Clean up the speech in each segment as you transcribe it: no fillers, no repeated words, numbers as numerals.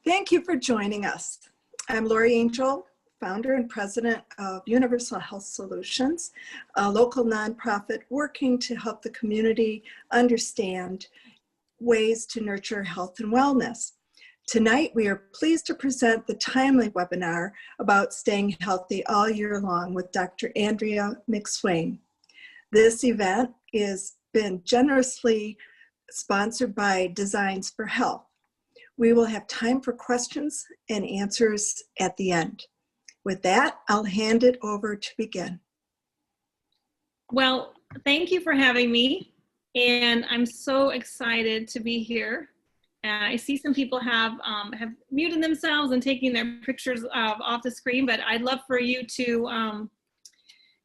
Thank you for joining us. I'm Lori Angel, founder and president of Universal Health Solutions, a local nonprofit working to help the community understand ways to nurture health and wellness. Tonight, we are pleased to present the timely webinar about staying healthy all year long with Dr. Andrea McSwain. This event has been generously sponsored by Designs for Health. We will have time for questions and answers at the end. With that, I'll hand it over to begin. Well, thank you for having me, and I'm so excited to be here. I see some people have muted themselves and taking their pictures off the screen, but I'd love for you to,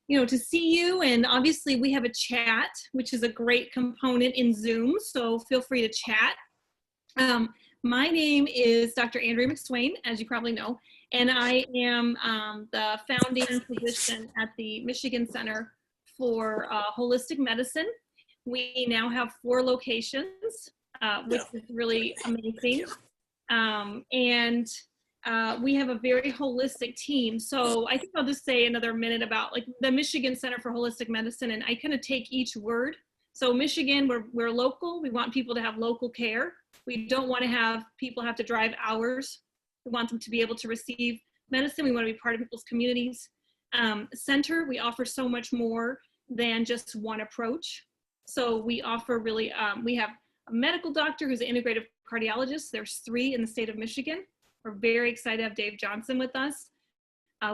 to see you. And obviously, we have a chat, which is a great component in Zoom, so feel free to chat. My name is Dr. Andrea McSwain, as you probably know, and I am the founding physician at the Michigan Center for Holistic Medicine. We now have 4 locations, which is really amazing. And we have a very holistic team. So I think I'll just say another minute about like the Michigan Center for Holistic Medicine, and I kind of take each word. So Michigan, we're local. We want people to have local care. We don't want to have people have to drive hours. We want them to be able to receive medicine. We want to be part of people's communities. Center, we offer so much more than just one approach. So we offer really, we have a medical doctor who's an integrative cardiologist. There's 3 in the state of Michigan. We're very excited to have Dave Johnson with us.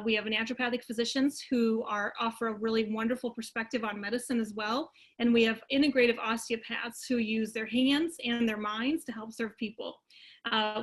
We have naturopathic physicians who offer a really wonderful perspective on medicine as well. And we have integrative osteopaths who use their hands and their minds to help serve people.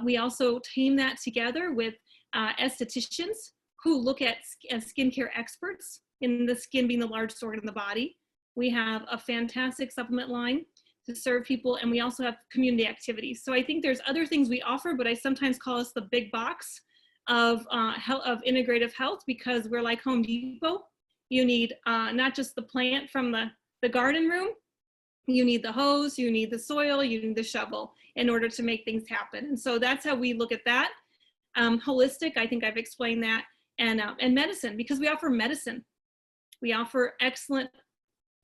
We also team that together with estheticians who look at skincare experts, in the skin being the largest organ in the body. We have a fantastic supplement line to serve people, and we also have community activities. So I think there's other things we offer, but I sometimes call us the big box of integrative health, because we're like Home Depot. You need not just the plant from the garden room, you need the hose, you need the soil, you need the shovel in order to make things happen. And so that's how we look at that. Holistic, I think I've explained that, and medicine, because we offer medicine. We offer excellent,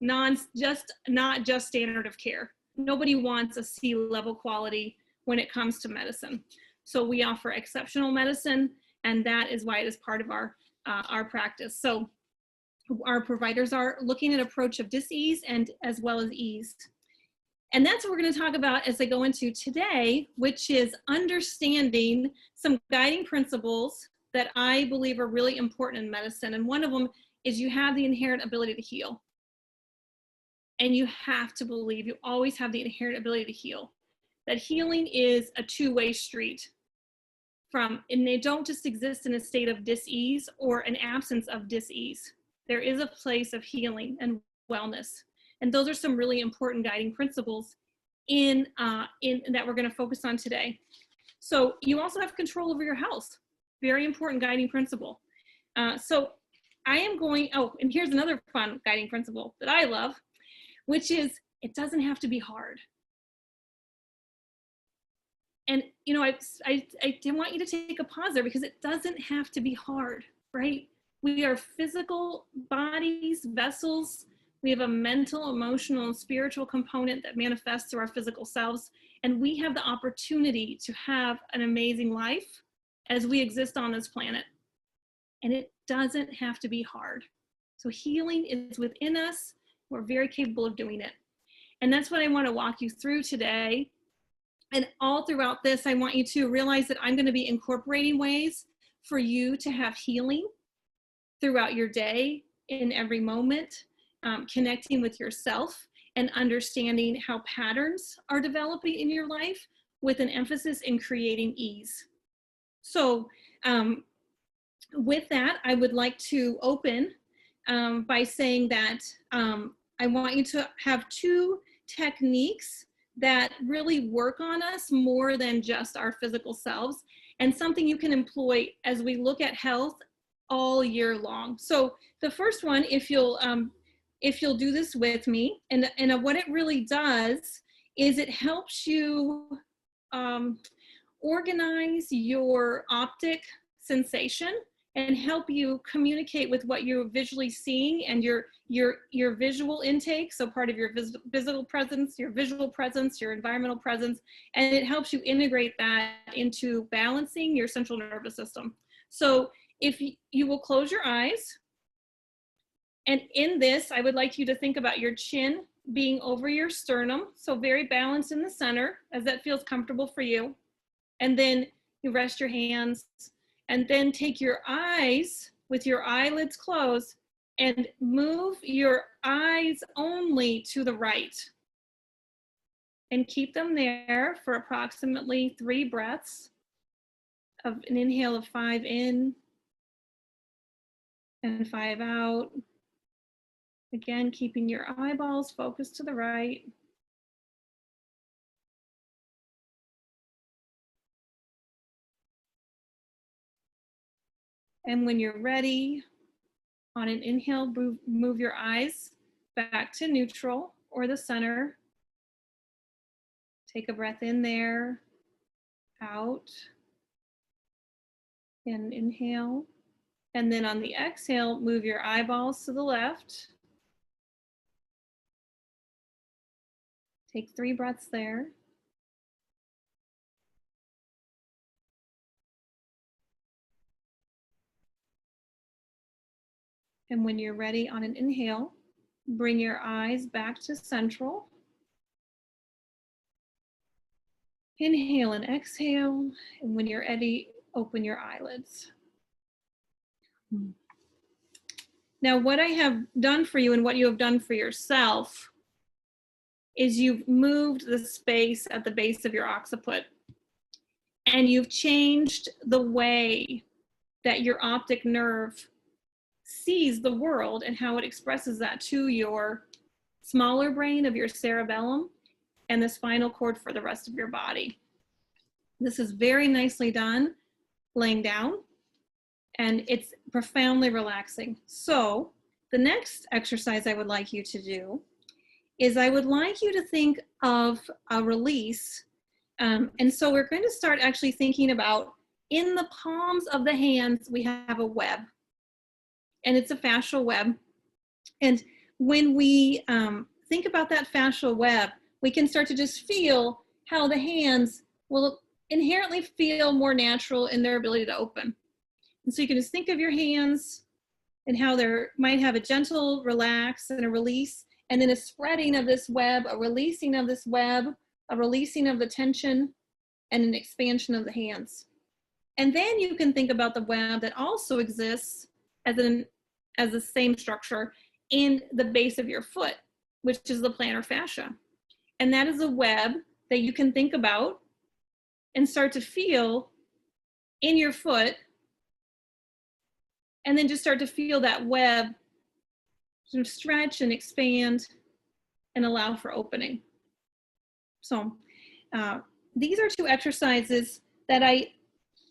not just standard of care. Nobody wants a C-level quality when it comes to medicine. So we offer exceptional medicine, and that is why it is part of our practice. So our providers are looking at approach of dis-ease and as well as ease. And that's what we're going to talk about as I go into today, which is understanding some guiding principles that I believe are really important in medicine. And one of them is you have the inherent ability to heal. And you have to believe you always have the inherent ability to heal. That healing is a two-way street and they don't just exist in a state of dis-ease or an absence of dis-ease. There is a place of healing and wellness. And those are some really important guiding principles in that we're going to focus on today. So you also have control over your health. Very important guiding principle. So I am going, and here's another fun guiding principle that I love, which is it doesn't have to be hard. And, I want you to take a pause there, because it doesn't have to be hard, right? We are physical bodies, vessels. We have a mental, emotional, and spiritual component that manifests through our physical selves. And we have the opportunity to have an amazing life as we exist on this planet. And it doesn't have to be hard. So healing is within us. We're very capable of doing it. And that's what I want to walk you through today. And all throughout this, I want you to realize that I'm going to be incorporating ways for you to have healing throughout your day, in every moment, connecting with yourself and understanding how patterns are developing in your life, with an emphasis in creating ease. So with that, I would like to open by saying that I want you to have 2 techniques that really work on us more than just our physical selves, and something you can employ as we look at health all year long. So the first one, if you'll do this with me, and what it really does is it helps you organize your optic sensation and help you communicate with what you're visually seeing and your visual intake. So part of your physical presence, your visual presence, your environmental presence, and it helps you integrate that into balancing your central nervous system. So if you will close your eyes, and in this, I would like you to think about your chin being over your sternum. So very balanced in the center as that feels comfortable for you. And then you rest your hands and then take your eyes with your eyelids closed and move your eyes only to the right. And keep them there for approximately 3 breaths of an inhale of 5 in and 5 out. Again, keeping your eyeballs focused to the right. And when you're ready, on an inhale, move your eyes back to neutral or the center. Take a breath in there, out, and inhale. And then on the exhale, move your eyeballs to the left. Take 3 breaths there. And when you're ready on an inhale, bring your eyes back to central. Inhale and exhale. And when you're ready, open your eyelids. Now, what I have done for you and what you have done for yourself is you've moved the space at the base of your occiput, and you've changed the way that your optic nerve sees the world and how it expresses that to your smaller brain of your cerebellum and the spinal cord for the rest of your body. This is very nicely done laying down, and it's profoundly relaxing. So the next exercise I would like you to do is I would like you to think of a release. And so we're going to start actually thinking about, in the palms of the hands, we have a web, and it's a fascial web. And when we think about that fascial web, we can start to just feel how the hands will inherently feel more natural in their ability to open. And so you can just think of your hands and how they might have a gentle relax and a release, and then a spreading of this web, a releasing of this web, a releasing of the tension, and an expansion of the hands. And then you can think about the web that also exists as the same structure in the base of your foot, which is the plantar fascia. And that is a web that you can think about and start to feel in your foot, and then just start to feel that web sort of stretch and expand and allow for opening. So these are 2 exercises that I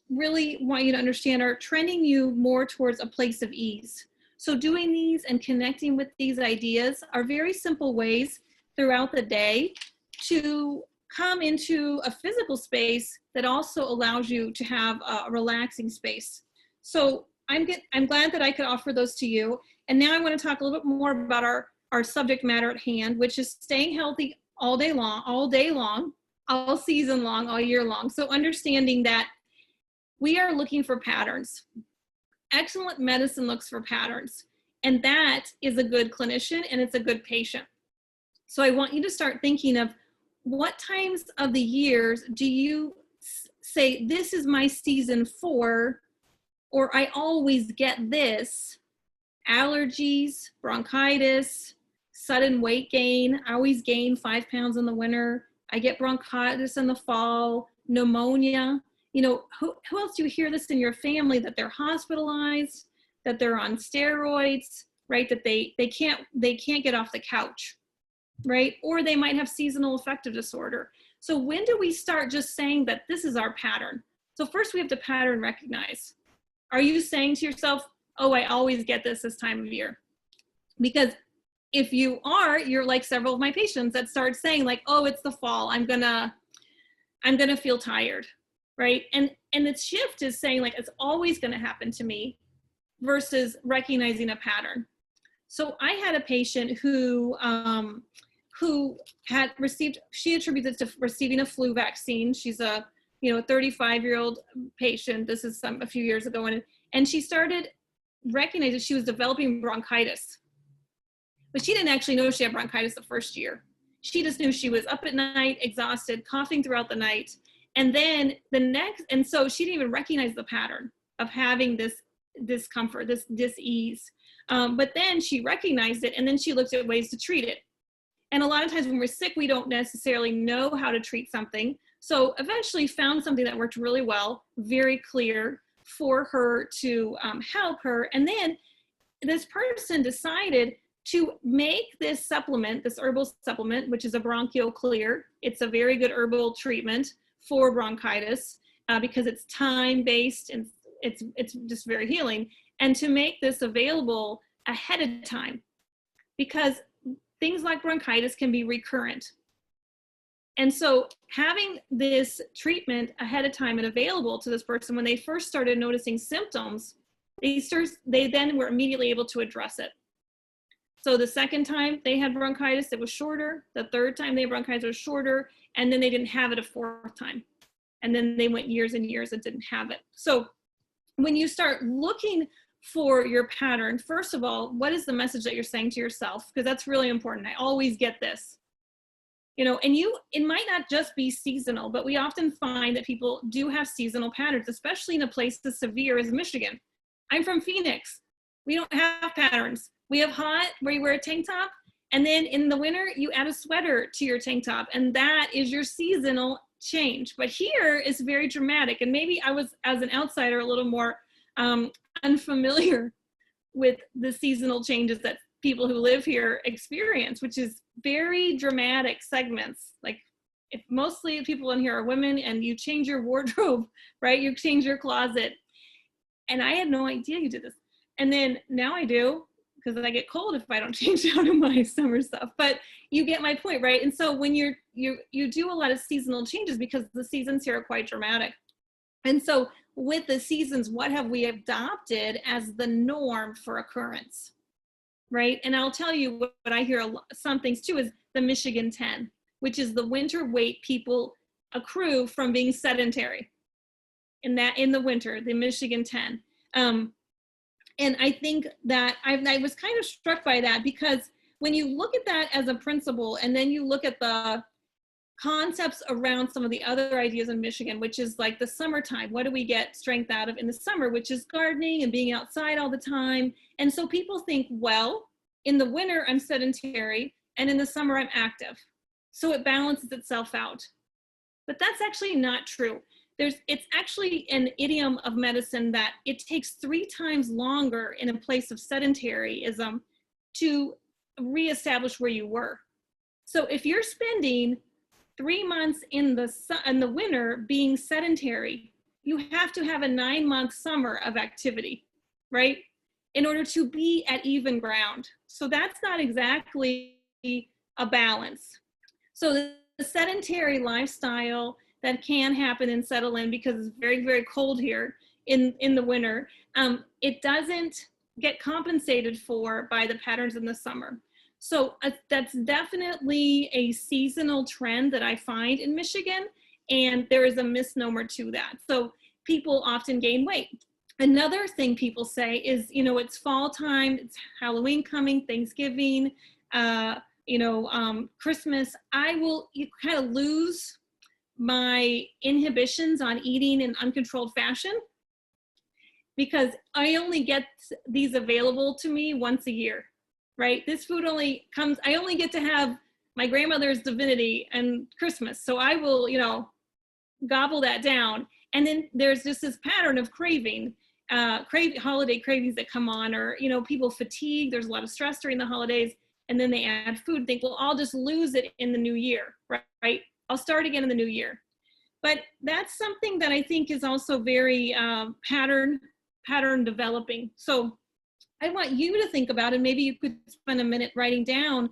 really want you to understand are trending you more towards a place of ease. So doing these and connecting with these ideas are very simple ways throughout the day to come into a physical space that also allows you to have a relaxing space. So I'm glad that I could offer those to you. And now I want to talk a little bit more about our subject matter at hand, which is staying healthy all day long, all season long, all year long. So understanding that we are looking for patterns. Excellent medicine looks for patterns, and that is a good clinician and it's a good patient. So I want you to start thinking of, what times of the years do you say, this is my season for, or I always get this? Allergies, bronchitis, sudden weight gain. I always gain 5 pounds in the winter. I get bronchitis in the fall, pneumonia. You know, who else do you hear this in your family, that they're hospitalized, that they're on steroids, right? That they can't get off the couch, right? Or they might have seasonal affective disorder. So when do we start just saying that this is our pattern? So first we have to pattern recognize. Are you saying to yourself, oh, I always get this time of year? Because if you are, you're like several of my patients that start saying like, oh, it's the fall, I'm gonna feel tired, right? And the shift is saying like, it's always going to happen to me versus recognizing a pattern. So I had a patient who had received, she attributes it to receiving a flu vaccine. She's a 35-year-old patient. This is a few years ago, and she started recognizing she was developing bronchitis, but she didn't actually know she had bronchitis the first year. She just knew she was up at night, exhausted, coughing throughout the night, and then and so she didn't even recognize the pattern of having this discomfort, this dis-ease. But then she recognized it, and then she looked at ways to treat it. And a lot of times when we're sick, we don't necessarily know how to treat something. So eventually found something that worked really well, very clear for her to help her. And then this person decided to make this supplement, this herbal supplement, which is a bronchial clear. It's a very good herbal treatment for bronchitis because it's time-based and it's just very healing. And to make this available ahead of time, because things like bronchitis can be recurrent. And so having this treatment ahead of time and available to this person, when they first started noticing symptoms, they then were immediately able to address it. So the second time they had bronchitis, it was shorter. The third time they had bronchitis, it was shorter. And then they didn't have it a fourth time. And then they went years and years and didn't have it. So when you start looking for your pattern, first of all, what is the message that you're saying to yourself? Because that's really important. I always get this. And it might not just be seasonal, but we often find that people do have seasonal patterns, especially in a place as severe as Michigan. I'm from Phoenix. We don't have patterns. We have hot, where you wear a tank top, and then in the winter, you add a sweater to your tank top, and that is your seasonal change. But here is very dramatic, and maybe I was, as an outsider, a little more unfamiliar with the seasonal changes that people who live here experience, which is very dramatic segments. Like, if mostly people in here are women and you change your wardrobe, right? You change your closet. And I had no idea you did this. And then now I do, because I get cold if I don't change out of my summer stuff. But you get my point, right? And so when you do a lot of seasonal changes, because the seasons here are quite dramatic. And so with the seasons, what have we adopted as the norm for occurrence, right? And I'll tell you what I hear some things too is the Michigan 10, which is the winter weight people accrue from being sedentary. In the winter, the Michigan 10. And I think that I was kind of struck by that, because when you look at that as a principle, and then you look at the concepts around some of the other ideas in Michigan, which is like the summertime, what do we get strength out of in the summer, which is gardening and being outside all the time. And so people think, well, in the winter, I'm sedentary, and in the summer, I'm active. So it balances itself out. But that's actually not true. It's actually an idiom of medicine that it takes 3 times longer in a place of sedentaryism to reestablish where you were. So if you're spending 3 months in the winter being sedentary, you have to have a 9-month summer of activity, right? In order to be at even ground. So that's not exactly a balance. So the sedentary lifestyle that can happen and settle in, because it's very, very cold here in the winter, it doesn't get compensated for by the patterns in the summer. So that's definitely a seasonal trend that I find in Michigan, and there is a misnomer to that. So people often gain weight. Another thing people say is, it's fall time, it's Halloween coming, Thanksgiving, Christmas. You kind of lose my inhibitions on eating in uncontrolled fashion, because I only get these available to me once a year, right? This food I only get to have my grandmother's divinity and Christmas. So I will, gobble that down. And then there's just this pattern of craving, holiday cravings that come on, or, people fatigue. There's a lot of stress during the holidays, and then they add food, think, well, I'll just lose it in the new year, right? I'll start again in the new year. But that's something that I think is also very pattern developing. So I want you to think about, and maybe you could spend a minute writing down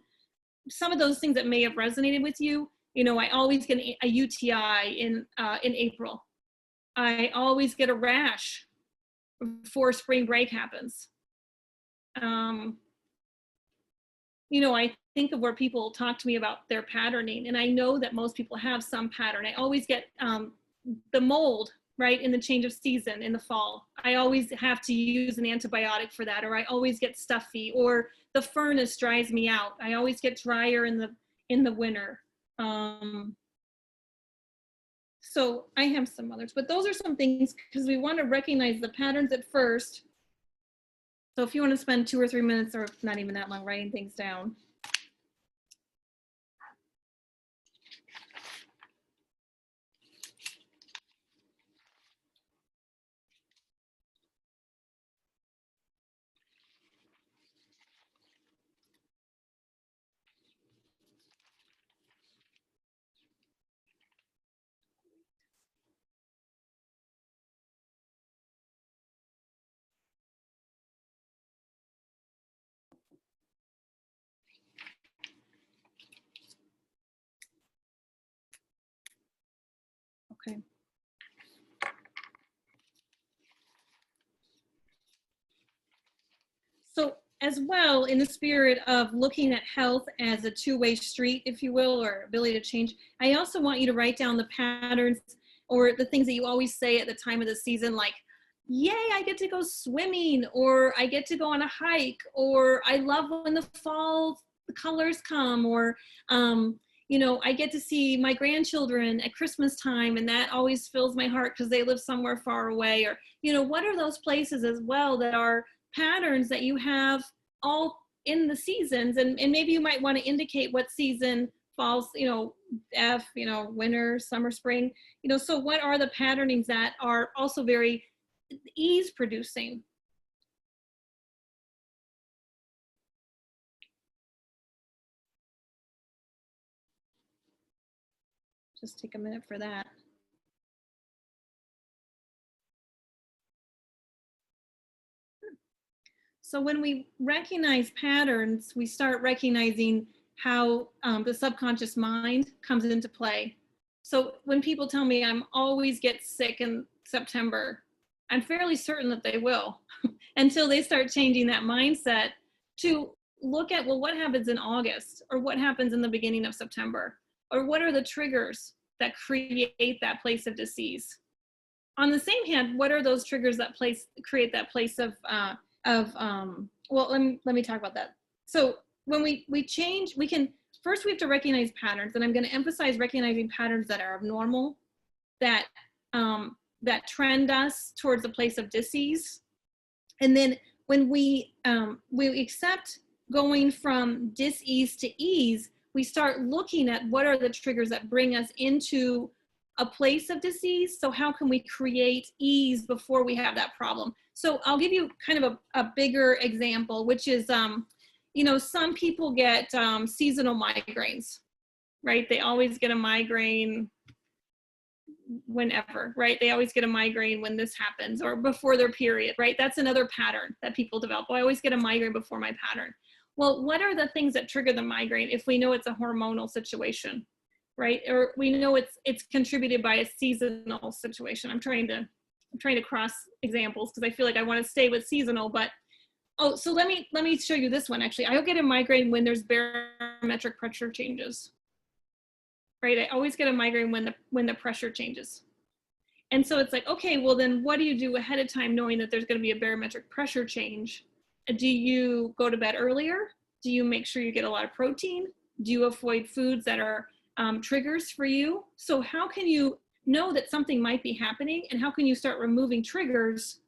some of those things that may have resonated with you. I always get a UTI in April. I always get a rash before spring break happens. You know, I think of where people talk to me about their patterning, and I know that most people have some pattern. I always get the mold, right, in the change of season in the fall. I always have to use an antibiotic for that, or I always get stuffy, or the furnace dries me out. I always get drier in the winter. So I have some others, but those are some things because we want to recognize the patterns at first. So if you want to spend 2 or 3 minutes, or not even that long, writing things down. Okay. So as well, in the spirit of looking at health as a two-way street, if you will, or ability to change, I also want you to write down the patterns or the things that you always say at the time of the season, like, yay, I get to go swimming, or I get to go on a hike, or I love when the fall colors come, or you know, I get to see my grandchildren at Christmas time, and that always fills my heart because they live somewhere far away. Or, you know, what are those places as well that are patterns that you have all in the seasons? And maybe you might want to indicate what season falls, you know, you know, winter, summer, spring, you know. So what are the patternings that are also very ease producing? Just take a minute for that. So when we recognize patterns, we start recognizing how the subconscious mind comes into play. So when people tell me I'm always get sick in September, I'm fairly certain that they will until they start changing that mindset to look at, well, what happens in August, or what happens in the beginning of September, or what are the triggers that create that place of disease? On the same hand, what are those triggers that create that place of well, let me talk about that. So when we change, we can first, we have to recognize patterns, and I'm going to emphasize recognizing patterns that are abnormal, that that trend us towards a place of disease. And then when we accept going from dis-ease to ease, we start looking at what are the triggers that bring us into a place of disease. So how can we create ease before we have that problem? So I'll give you kind of a bigger example, which is, you know, some people get seasonal migraines, right? They always get a migraine whenever, right? They always get a migraine when this happens, or before their period, right? That's another pattern that people develop. Oh, I always get a migraine before my pattern. Well, what are the things that trigger the migraine if we know it's a hormonal situation, right? Or we know it's contributed by a seasonal situation. I'm trying to cross examples because I feel like I want to stay with seasonal, but oh, so let me show you this one. Actually, I'll get a migraine when there's barometric pressure changes, right? I always get a migraine when the pressure changes. And so it's like, okay, well then what do you do ahead of time knowing that there's going to be a barometric pressure change? Do you go to bed earlier? Do you make sure you get a lot of protein? Do you avoid foods that are triggers for you? So how can you know that something might be happening, and how can you start removing triggers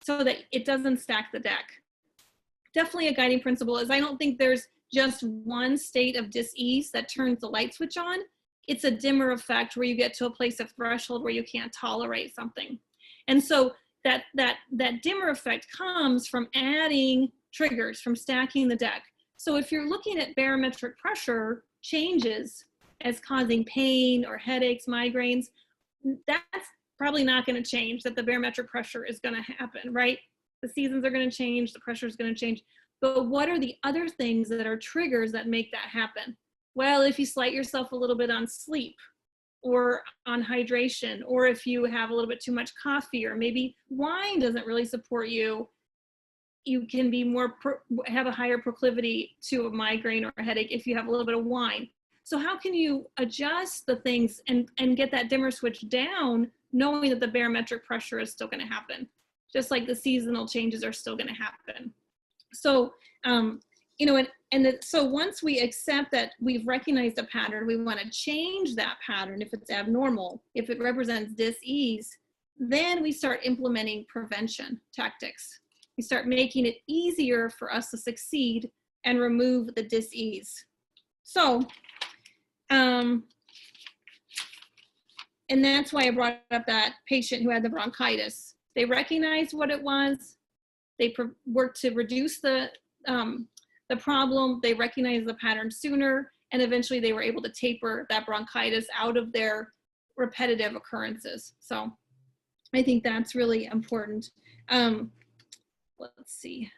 so that it doesn't stack the deck? Definitely a guiding principle is I don't think there's just one state of dis-ease that turns the light switch on. It's a dimmer effect where you get to a place of threshold where you can't tolerate something. And so that dimmer effect comes from adding triggers, from stacking the deck. So if you're looking at barometric pressure changes as causing pain or headaches, migraines, that's probably not going to change, that the barometric pressure is going to happen, right? The seasons are going to change, the pressure is going to change. But what are the other things that are triggers that make that happen? Well, if you slight yourself a little bit on sleep, or on hydration, or if you have a little bit too much coffee, or maybe wine doesn't really support you, you can be have a higher proclivity to a migraine or a headache if you have a little bit of wine. So how can you adjust the things and get that dimmer switch down, knowing that the barometric pressure is still going to happen, just like the seasonal changes are still going to happen. So, you know, so once we accept that we've recognized a pattern, we want to change that pattern if it's abnormal, if it represents dis-ease, then we start implementing prevention tactics. We start making it easier for us to succeed and remove the dis-ease. So, and that's why I brought up that patient who had the bronchitis. They recognized what it was. They worked to reduce the problem. They recognized the pattern sooner, and eventually they were able to taper that bronchitis out of their repetitive occurrences. So I think that's really important. Let's see.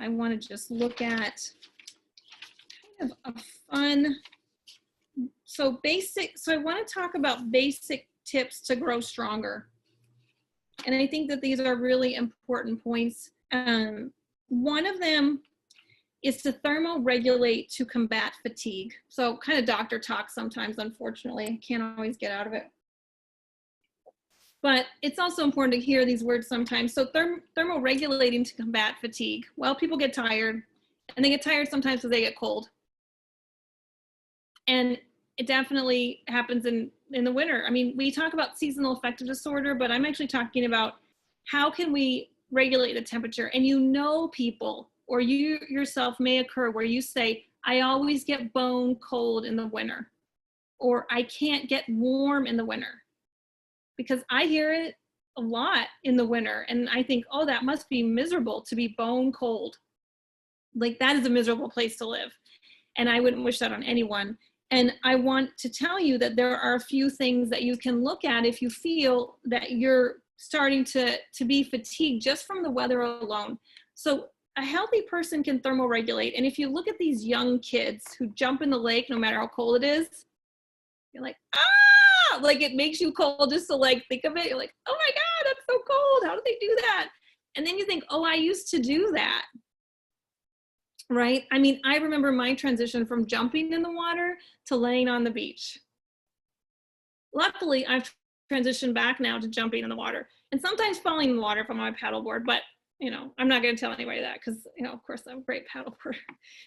I want to just look at kind of a fun, so I want to talk about basic tips to grow stronger. And I think that these are really important points. One of them is to thermoregulate to combat fatigue. So kind of doctor talk sometimes, unfortunately. I can't always get out of it. But it's also important to hear these words sometimes. So thermoregulating to combat fatigue. Well, people get tired, and they get tired sometimes because they get cold. And it definitely happens in the winter. I mean, we talk about seasonal affective disorder, but I'm actually talking about how can we regulate the temperature. And you know people, or you yourself may occur where you say, I always get bone cold in the winter, or I can't get warm in the winter. Because I hear it a lot in the winter, and I think, oh, that must be miserable to be bone cold. Like, that is a miserable place to live. And I wouldn't wish that on anyone. And I want to tell you that there are a few things that you can look at if you feel that you're starting to be fatigued just from the weather alone. So a healthy person can thermoregulate. And if you look at these young kids who jump in the lake, no matter how cold it is, you're like, ah, like it makes you cold just to like think of it. You're like, oh my God, that's so cold. How do they do that? And then you think, oh, I used to do that. Right? I mean, I remember my transition from jumping in the water to laying on the beach. Luckily, I've transitioned back now to jumping in the water and sometimes falling in the water if I'm on my paddleboard, but you know, I'm not going to tell anybody that because, you know, of course I'm a great paddleboarder.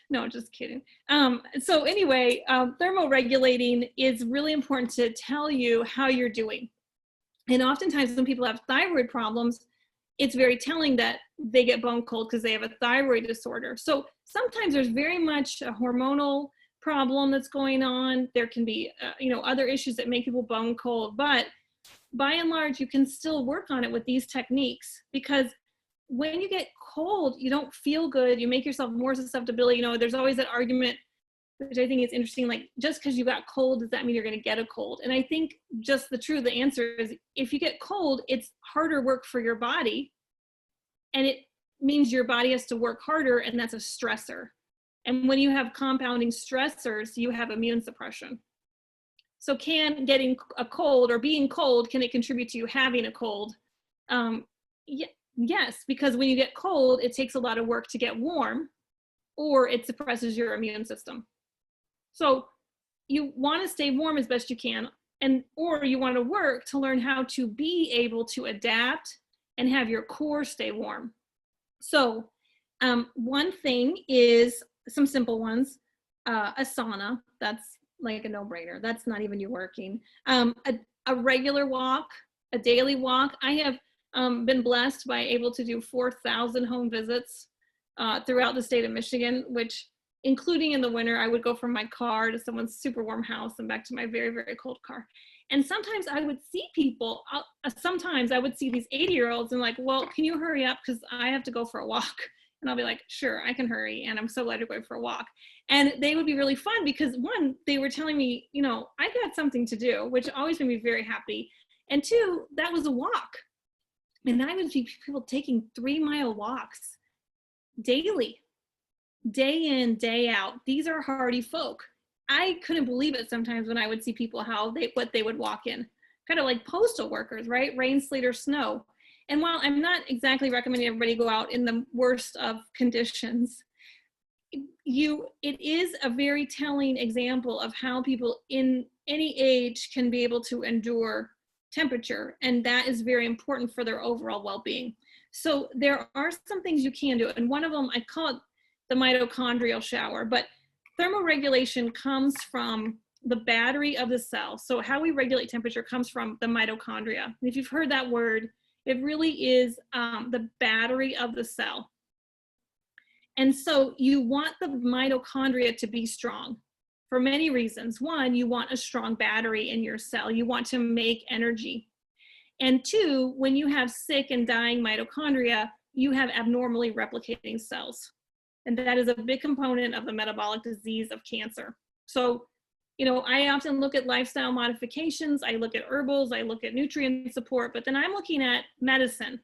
No, just kidding. So anyway, thermoregulating is really important to tell you how you're doing. And oftentimes when people have thyroid problems, it's very telling that they get bone cold because they have a thyroid disorder. So sometimes there's very much a hormonal problem that's going on. There can be, you know, other issues that make people bone cold, but by and large, you can still work on it with these techniques, because when you get cold, you don't feel good. You make yourself more susceptible. You know, there's always that argument, which I think is interesting, like, just because you got cold, does that mean you're going to get a cold? And I think just the answer is, if you get cold, it's harder work for your body. And it means your body has to work harder, and that's a stressor. And when you have compounding stressors, you have immune suppression. So can getting a cold or being cold, can it contribute to you having a cold? Yes, because when you get cold, it takes a lot of work to get warm, or it suppresses your immune system. So you want to stay warm as best you can, or you want to work to learn how to be able to adapt and have your core stay warm. So one thing is, some simple ones, a sauna. That's like a no-brainer. That's not even you working. A regular walk, a daily walk. I have been blessed by able to do 4,000 home visits throughout the state of Michigan, which, including in the winter, I would go from my car to someone's super warm house and back to my very, very cold car. And sometimes I would see people, sometimes I would see these 80-year-olds and like, well, can you hurry up? Because I have to go for a walk. And I'll be like, sure, I can hurry. And I'm so glad you're going for a walk. And they would be really fun because, one, they were telling me, you know, I got something to do, which always made me very happy. And two, that was a walk. And I would see people taking 3-mile walks daily, day in, day out. These are hardy folk. I couldn't believe it sometimes when I would see people what they would walk in, kind of like postal workers, right? Rain, sleet, or snow. And while I'm not exactly recommending everybody go out in the worst of conditions, it is a very telling example of how people in any age can be able to endure temperature, and that is very important for their overall well-being. So there are some things you can do, and one of them, I call it the mitochondrial shower, but thermoregulation comes from the battery of the cell. So how we regulate temperature comes from the mitochondria. And if you've heard that word, it really is the battery of the cell. And so you want the mitochondria to be strong for many reasons. One, you want a strong battery in your cell. You want to make energy. And two, when you have sick and dying mitochondria, you have abnormally replicating cells. And that is a big component of the metabolic disease of cancer. So, I often look at lifestyle modifications, I look at herbals, I look at nutrient support, but then I'm looking at medicine.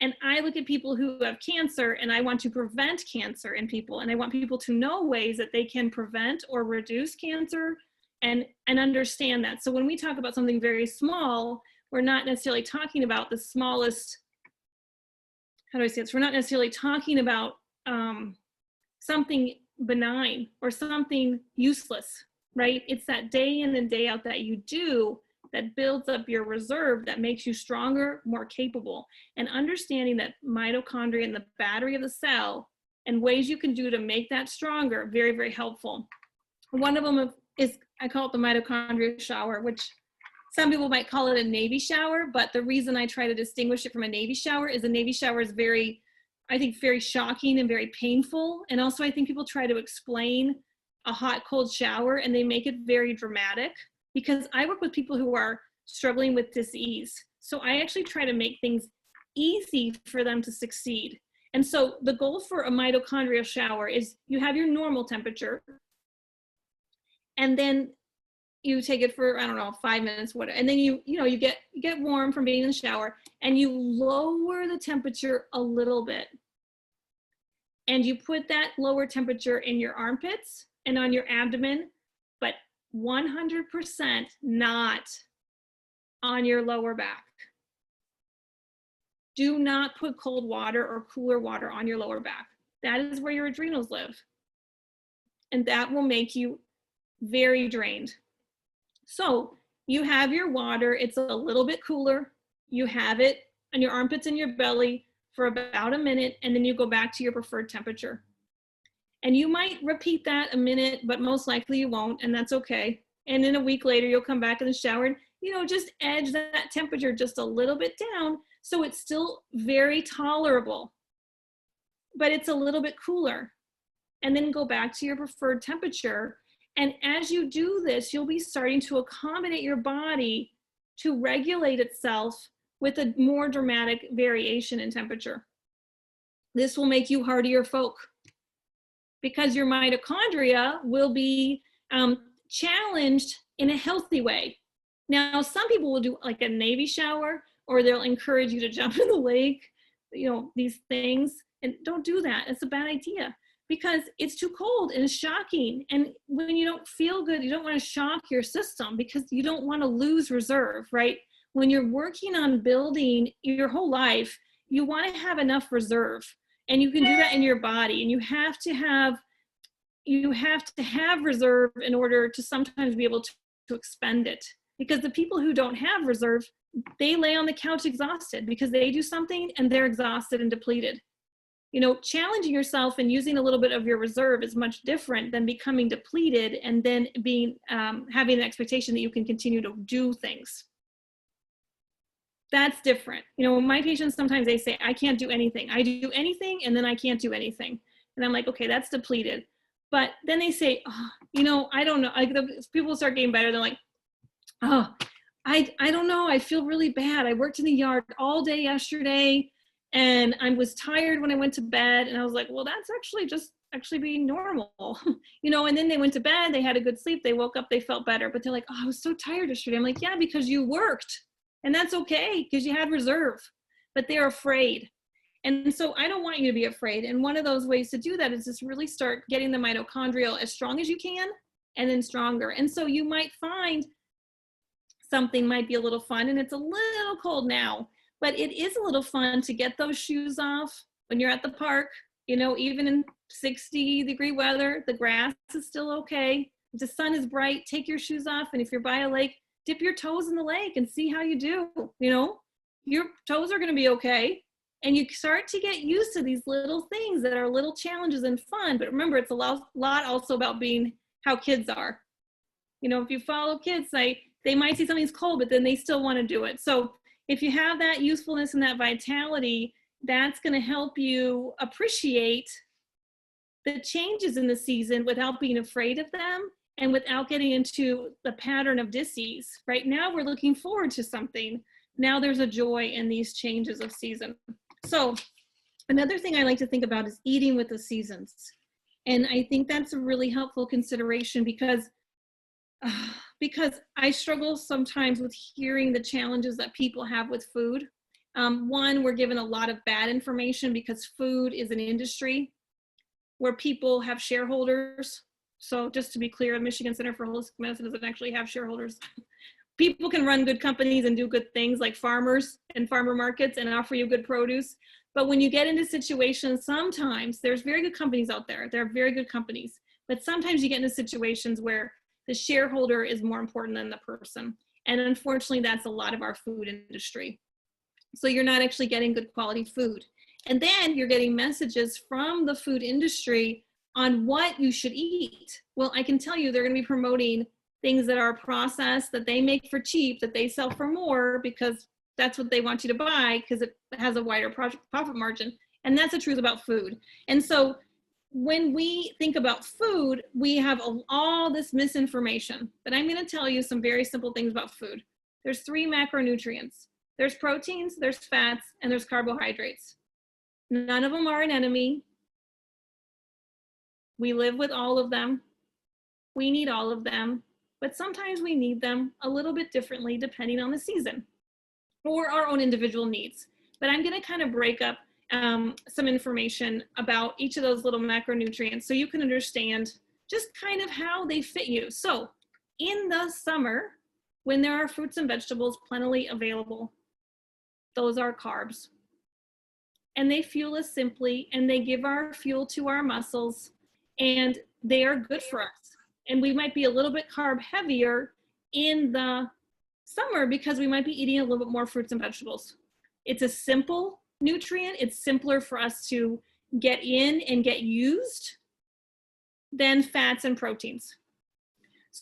And I look at people who have cancer, and I want to prevent cancer in people. And I want people to know ways that they can prevent or reduce cancer and understand that. So when we talk about something very small, we're not necessarily talking about the smallest, how do I say this? We're not necessarily talking about something benign or something useless, right? It's that day in and day out that you do that builds up your reserve, that makes you stronger, more capable. And understanding that mitochondria and the battery of the cell and ways you can do to make that stronger, very, very helpful. One of them is, I call it the mitochondria shower, which some people might call it a Navy shower, but the reason I try to distinguish it from a Navy shower is a Navy shower is very, I think, very shocking and very painful. And also I think people try to explain a hot, cold shower and they make it very dramatic, because I work with people who are struggling with dis-ease. So I actually try to make things easy for them to succeed. And so the goal for a mitochondrial shower is you have your normal temperature, and then you take it for, I don't know, 5 minutes, whatever. And then you get warm from being in the shower, and you lower the temperature a little bit. And you put that lower temperature in your armpits and on your abdomen, but 100% not on your lower back. Do not put cold water or cooler water on your lower back. That is where your adrenals live. And that will make you very drained. So you have your water, it's a little bit cooler. You have it on your armpits and your belly for about a minute, and then you go back to your preferred temperature. And you might repeat that a minute, but most likely you won't, and that's okay. And then a week later, you'll come back in the shower and, just edge that temperature just a little bit down so it's still very tolerable, but it's a little bit cooler. And then go back to your preferred temperature. And as you do this, you'll be starting to accommodate your body to regulate itself with a more dramatic variation in temperature. This will make you hardier folk, because your mitochondria will be challenged in a healthy way. Now, some people will do like a Navy shower, or they'll encourage you to jump in the lake, these things, and don't do that. It's a bad idea, because it's too cold and it's shocking. And when you don't feel good, you don't want to shock your system, because you don't want to lose reserve, right? When you're working on building your whole life, you want to have enough reserve. And you can do that in your body, and you have to have reserve in order to sometimes be able to expend it. Because the people who don't have reserve, they lay on the couch exhausted because they do something and they're exhausted and depleted. Challenging yourself and using a little bit of your reserve is much different than becoming depleted and then having an expectation that you can continue to do things. That's different. My patients, sometimes they say, I can't do anything. I do anything and then I can't do anything. And I'm like, okay, that's depleted. But then they say, oh, I don't know. People start getting better. They're like, oh, I don't know. I feel really bad. I worked in the yard all day yesterday and I was tired when I went to bed. And I was like, well, that's actually being normal, and then they went to bed, they had a good sleep, they woke up, they felt better. But they're like, oh, I was so tired yesterday. I'm like, yeah, because you worked. And that's okay, because you had reserve, but they're afraid. And so I don't want you to be afraid. And one of those ways to do that is just really start getting the mitochondria as strong as you can, and then stronger. And so you might find something might be a little fun, and it's a little cold now, but it is a little fun to get those shoes off when you're at the park, you know, even in 60-degree weather, the grass is still okay. If the sun is bright, take your shoes off. And if you're by a lake, dip your toes in the lake and see how you do. You know, your toes are going to be okay. And you start to get used to these little things that are little challenges and fun. But remember, it's a lot also about being how kids are. You know, if you follow kids, they might see something's cold, but then they still want to do it. So if you have that usefulness and that vitality, that's going to help you appreciate the changes in the season without being afraid of them and without getting into the pattern of dis-ease. Right now, we're looking forward to something. Now there's a joy in these changes of season. So another thing I like to think about is eating with the seasons. And I think that's a really helpful consideration because I struggle sometimes with hearing the challenges that people have with food. One, we're given a lot of bad information because food is an industry where people have shareholders. So just to be clear, the Michigan Center for Holistic Medicine doesn't actually have shareholders. People can run good companies and do good things like farmers and farmer markets and offer you good produce. But when you get into situations, sometimes there's very good companies out there. There are very good companies. But sometimes you get into situations where the shareholder is more important than the person. And unfortunately, that's a lot of our food industry. So you're not actually getting good quality food. And then you're getting messages from the food industry on what you should eat. Well, I can tell you they're going to be promoting things that are processed, that they make for cheap, that they sell for more because that's what they want you to buy because it has a wider profit margin. And that's the truth about food. And so when we think about food, we have all this misinformation. But I'm going to tell you some very simple things about food. There's 3 macronutrients. There's proteins, there's fats, and there's carbohydrates. None of them are an enemy. We live with all of them. We need all of them. But sometimes we need them a little bit differently depending on the season or our own individual needs. But I'm going to kind of break up some information about each of those little macronutrients so you can understand just kind of how they fit you. So in the summer, when there are fruits and vegetables plentifully available, those are carbs. And they fuel us simply, and they give our fuel to our muscles, and they are good for us. And we might be a little bit carb heavier in the summer because we might be eating a little bit more fruits and vegetables. It's a simple nutrient. It's simpler for us to get in and get used than fats and proteins.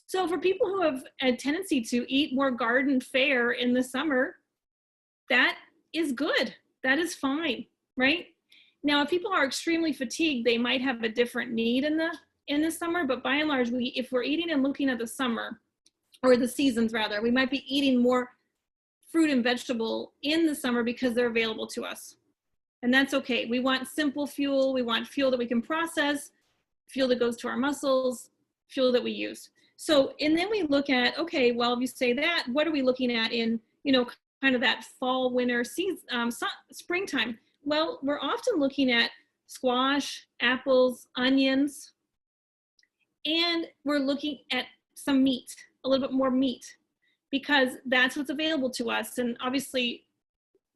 So for people who have a tendency to eat more garden fare in the summer, that is good. That is fine, right? Now, if people are extremely fatigued, they might have a different need in the summer, but by and large, if we're eating and looking at the summer, or the seasons rather, we might be eating more fruit and vegetable in the summer because they're available to us. And that's okay. We want simple fuel. We want fuel that we can process, fuel that goes to our muscles, fuel that we use. So, and then we look at, okay, well, if you say that, what are we looking at in, kind of that fall, winter, season, springtime? Well, we're often looking at squash, apples, onions, and we're looking at some meat, a little bit more meat, because that's what's available to us. And obviously,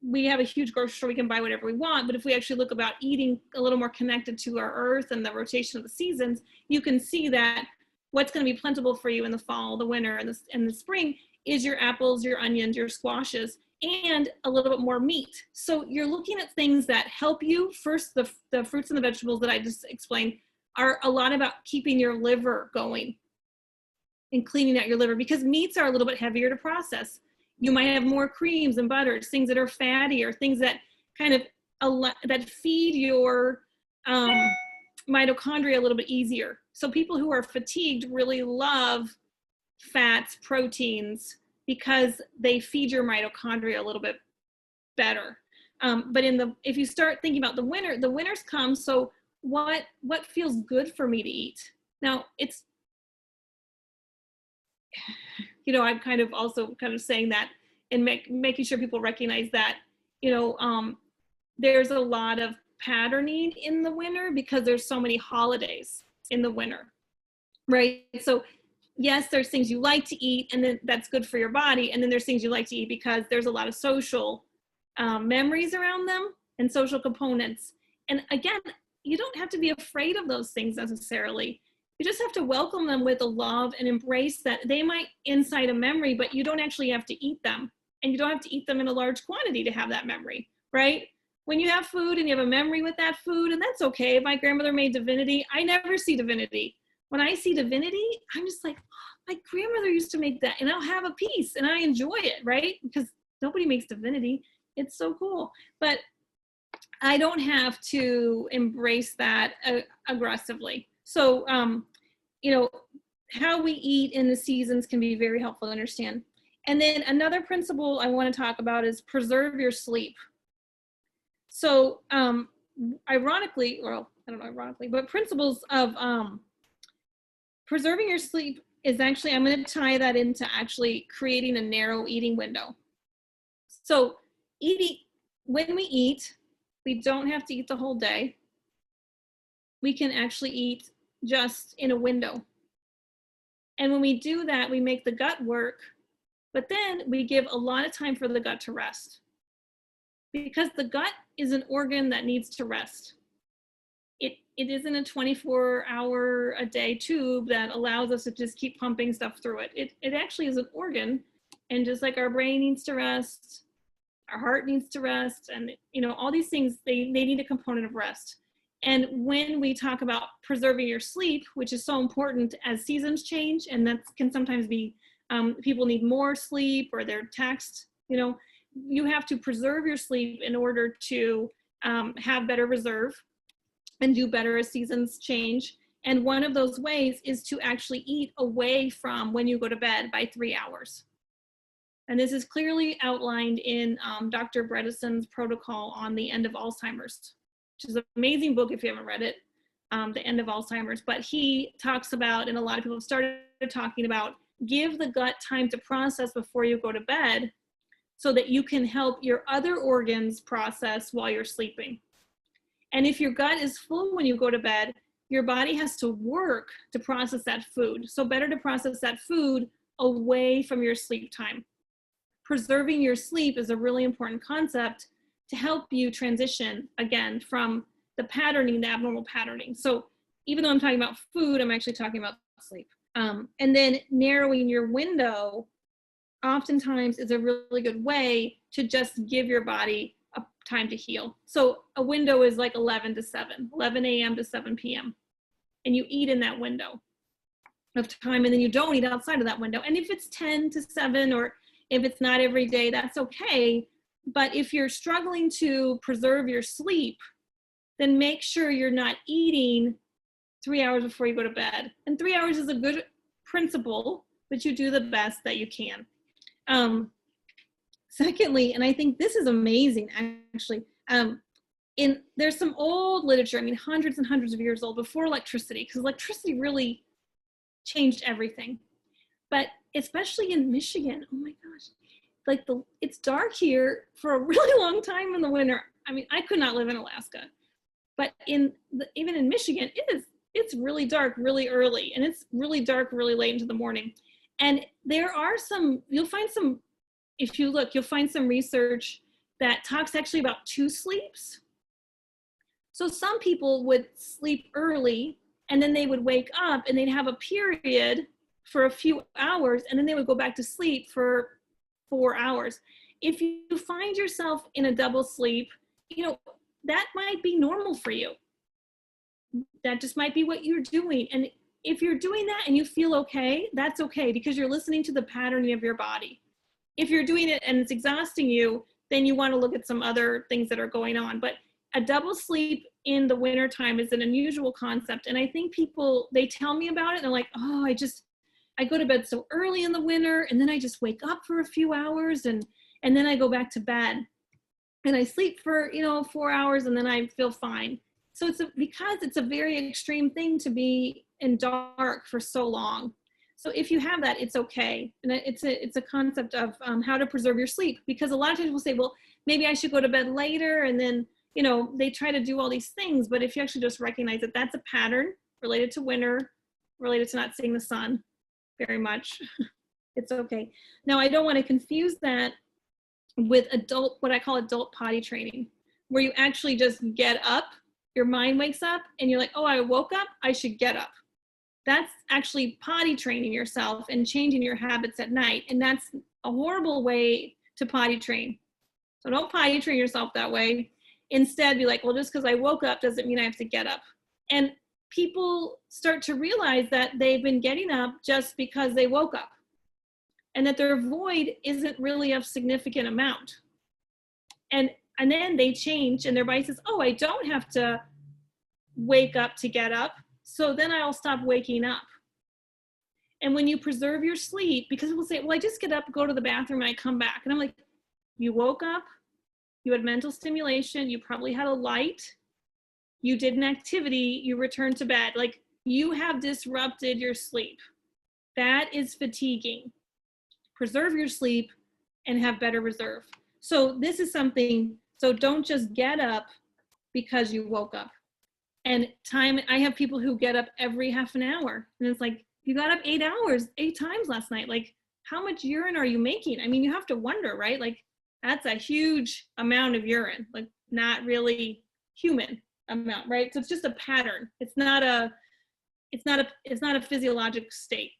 we have a huge grocery store, we can buy whatever we want, but if we actually look about eating a little more connected to our earth and the rotation of the seasons, you can see that what's going to be plentiful for you in the fall, the winter, and the spring is your apples, your onions, your squashes, and a little bit more meat. So you're looking at things that help you. First, the fruits and the vegetables that I just explained are a lot about keeping your liver going and cleaning out your liver, because meats are a little bit heavier to process. You might have more creams and butters, things that are fatty, or things that kind of that feed your mitochondria a little bit easier. So people who are fatigued really love fats, proteins, because they feed your mitochondria a little bit better. But if you start thinking about the winters come. So what feels good for me to eat? Now it's, I'm kind of also kind of saying that and making sure people recognize that, there's a lot of patterning in the winter because there's so many holidays in the winter, right? So yes, there's things you like to eat, and then that's good for your body. And then there's things you like to eat because there's a lot of social memories around them and social components. And again, you don't have to be afraid of those things necessarily. You just have to welcome them with a love and embrace that they might incite a memory, but you don't actually have to eat them. And you don't have to eat them in a large quantity to have that memory, right? When you have food and you have a memory with that food, and that's okay. My grandmother made divinity. I never see divinity. When I see divinity, I'm just like, oh, my grandmother used to make that, and I'll have a piece and I enjoy it, right? Because nobody makes divinity. It's so cool. But I don't have to embrace that aggressively. So, you know, how we eat in the seasons can be very helpful to understand. And then another principle I want to talk about is preserve your sleep. So, ironically, well, I don't know, ironically, but principles of preserving your sleep is actually, I'm going to tie that into actually creating a narrow eating window. So, when we eat, we don't have to eat the whole day. We can actually eat just in a window. And when we do that, we make the gut work, but then we give a lot of time for the gut to rest. Because the gut is an organ that needs to rest. It isn't a 24-hour-a-day tube that allows us to just keep pumping stuff through it. It actually is an organ, and just like our brain needs to rest, our heart needs to rest, and you know, all these things, they need a component of rest. And when we talk about preserving your sleep, which is so important as seasons change, and that can sometimes be people need more sleep or they're taxed, you know, you have to preserve your sleep in order to have better reserve and do better as seasons change. And one of those ways is to actually eat away from when you go to bed by 3 hours. And this is clearly outlined in Dr. Bredesen's protocol on the end of Alzheimer's, which is an amazing book if you haven't read it, The End of Alzheimer's. But he talks about, and a lot of people have started talking about, give the gut time to process before you go to bed so that you can help your other organs process while you're sleeping. And if your gut is full when you go to bed, your body has to work to process that food. So better to process that food away from your sleep time. Preserving your sleep is a really important concept to help you transition, again, from the patterning, the abnormal patterning. So even though I'm talking about food, I'm actually talking about sleep. And then narrowing your window oftentimes is a really good way to just give your body a time to heal. So a window is like 11 a.m. to 7 p.m. And you eat in that window of time, and then you don't eat outside of that window. And if it's 10 to 7, or if it's not every day, that's okay. But if you're struggling to preserve your sleep, then make sure you're not eating 3 hours before you go to bed. And 3 hours is a good principle, but you do the best that you can. Secondly, and I think this is amazing, actually, there's some old literature, I mean, hundreds and hundreds of years old, before electricity, because electricity really changed everything. But especially in Michigan, oh my gosh, like it's dark here for a really long time in the winter. I mean, I could not live in Alaska, but even in Michigan, it's really dark really early, and it's really dark really late into the morning. And there are you'll find some, if you look, you'll find some research that talks actually about 2 sleeps. So some people would sleep early, and then they would wake up and they'd have a period for a few hours, and then they would go back to sleep for 4 hours. If you find yourself in a double sleep, you know, that might be normal for you. That just might be what you're doing. And if you're doing that and you feel okay, that's okay, because you're listening to the patterning of your body. If you're doing it and it's exhausting you, then you want to look at some other things that are going on. But a double sleep in the wintertime is an unusual concept. And I think people, they tell me about it, and they're like, oh, I go to bed so early in the winter, and then I just wake up for a few hours, and then I go back to bed. And I sleep for, 4 hours, and then I feel fine. So because it's a very extreme thing to be in dark for so long. So if you have that, it's okay. And it's a concept of how to preserve your sleep, because a lot of times we'll say, well, maybe I should go to bed later, and then, they try to do all these things. But if you actually just recognize that that's a pattern related to winter, related to not seeing the sun, very much. It's okay. Now, I don't want to confuse that with what I call adult potty training, where you actually just get up, your mind wakes up, and you're like, oh, I woke up, I should get up. That's actually potty training yourself and changing your habits at night. And that's a horrible way to potty train. So don't potty train yourself that way. Instead, be like, well, just because I woke up doesn't mean I have to get up. And people start to realize that they've been getting up just because they woke up, and that their void isn't really of significant amount. And then they change, and their body says, oh, I don't have to wake up to get up, so then I'll stop waking up. And when you preserve your sleep, because people say, well, I just get up, go to the bathroom, and I come back. And I'm like, you woke up, you had mental stimulation, you probably had a light, you did an activity, you returned to bed. Like, you have disrupted your sleep. That is fatiguing. Preserve your sleep and have better reserve. So this is something, so don't just get up because you woke up. And I have people who get up every half an hour, and it's like, you got up 8 hours, 8 times last night. Like, how much urine are you making? I mean, you have to wonder, right? Like, that's a huge amount of urine, like not really human amount, right? So it's just a pattern. It's not a physiologic state.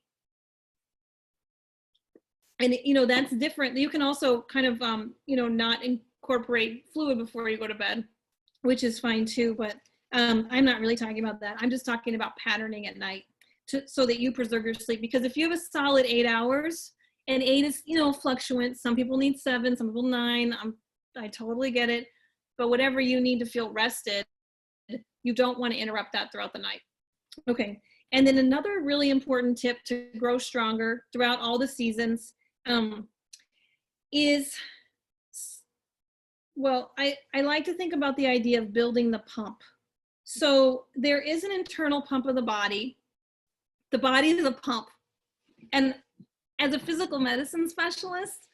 And, that's different. You can also kind of, not incorporate fluid before you go to bed, which is fine too. But I'm not really talking about that. I'm just talking about patterning at night so that you preserve your sleep. Because if you have a solid 8 hours, and 8 is, fluctuant. Some people need 7, some people 9. I totally get it. But whatever you need to feel rested, you don't want to interrupt that throughout the night. Okay. And then another really important tip to grow stronger throughout all the seasons is, well, I like to think about the idea of building the pump. So there is an internal pump of the body. The body is a pump. And as a physical medicine specialist,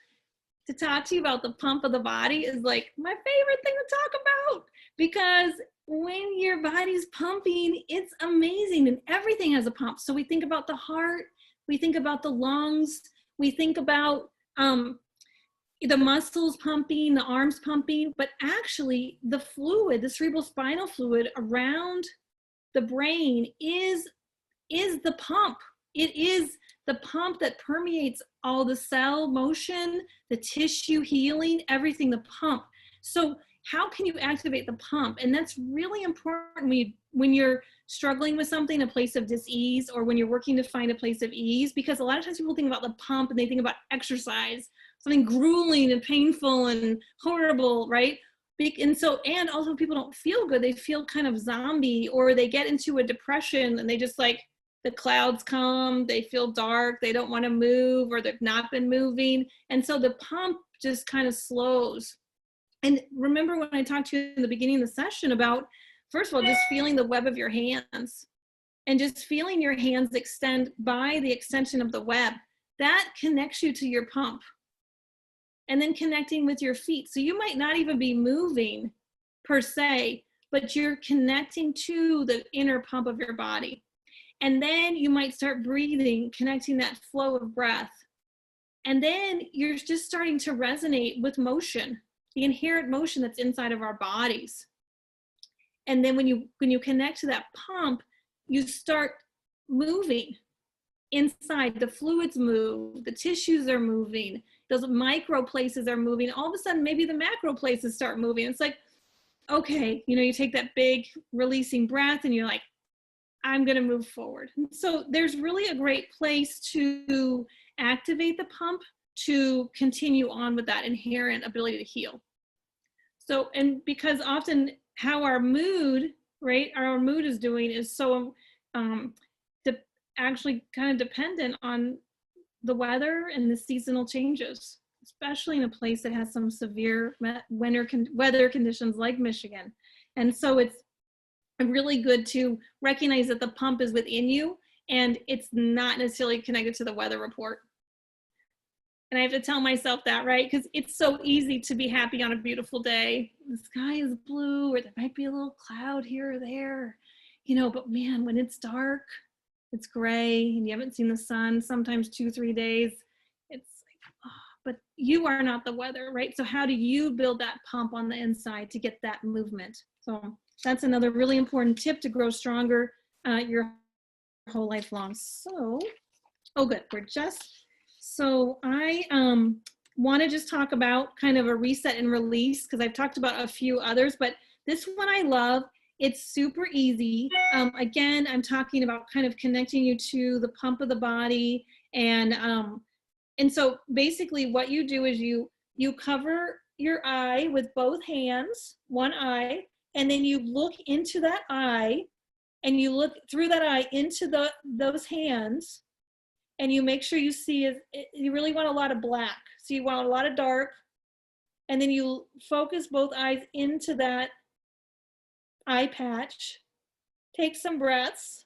to talk to you about the pump of the body is like my favorite thing to talk about, because when your body's pumping, it's amazing, and everything has a pump. So we think about the heart, we think about the lungs, we think about the muscles pumping, the arms pumping, but actually the fluid, the cerebrospinal fluid around the brain is the pump. It is the pump that permeates all the cell motion, the tissue healing, everything, the pump. So how can you activate the pump? And that's really important when you're struggling with something, a place of dis-ease, or when you're working to find a place of ease, because a lot of times people think about the pump and they think about exercise, something grueling and painful and horrible, right? And also people don't feel good. They feel kind of zombie, or they get into a depression and they just like, the clouds come, they feel dark, they don't want to move, or they've not been moving. And so the pump just kind of slows. And remember when I talked to you in the beginning of the session about, first of all, just feeling the web of your hands, and just feeling your hands extend by the extension of the web, that connects you to your pump. And then connecting with your feet. So you might not even be moving per se, but you're connecting to the inner pump of your body. And then you might start breathing, connecting that flow of breath. And then you're just starting to resonate with motion, the inherent motion that's inside of our bodies. And then when you connect to that pump, you start moving inside. The fluids move, the tissues are moving, those micro places are moving. All of a sudden, maybe the macro places start moving. It's like, okay, you take that big releasing breath and you're like, I'm going to move forward. So there's really a great place to activate the pump to continue on with that inherent ability to heal. So, and because often how our mood, right, our mood is doing is so actually kind of dependent on the weather and the seasonal changes, especially in a place that has some severe weather conditions like Michigan. And so it's really good to recognize that the pump is within you and it's not necessarily connected to the weather report. And I have to tell myself that, right? Because it's so easy to be happy on a beautiful day. The sky is blue, or there might be a little cloud here or there, but man, when it's dark it's gray and you haven't seen the sun, sometimes 2-3 days. It's like, oh, but you are not the weather, right? So how do you build that pump on the inside to get that movement? So that's another really important tip to grow stronger your whole life long. So, oh good, so I want to just talk about kind of a reset and release, because I've talked about a few others, but this one I love. It's super easy. Again, I'm talking about kind of connecting you to the pump of the body. And so basically what you do is you cover your eye with both hands, one eye, and then you look into that eye, and you look through that eye into those hands, and you make sure you see you really want a lot of black. So you want a lot of dark, and then you focus both eyes into that eye patch. Take some breaths.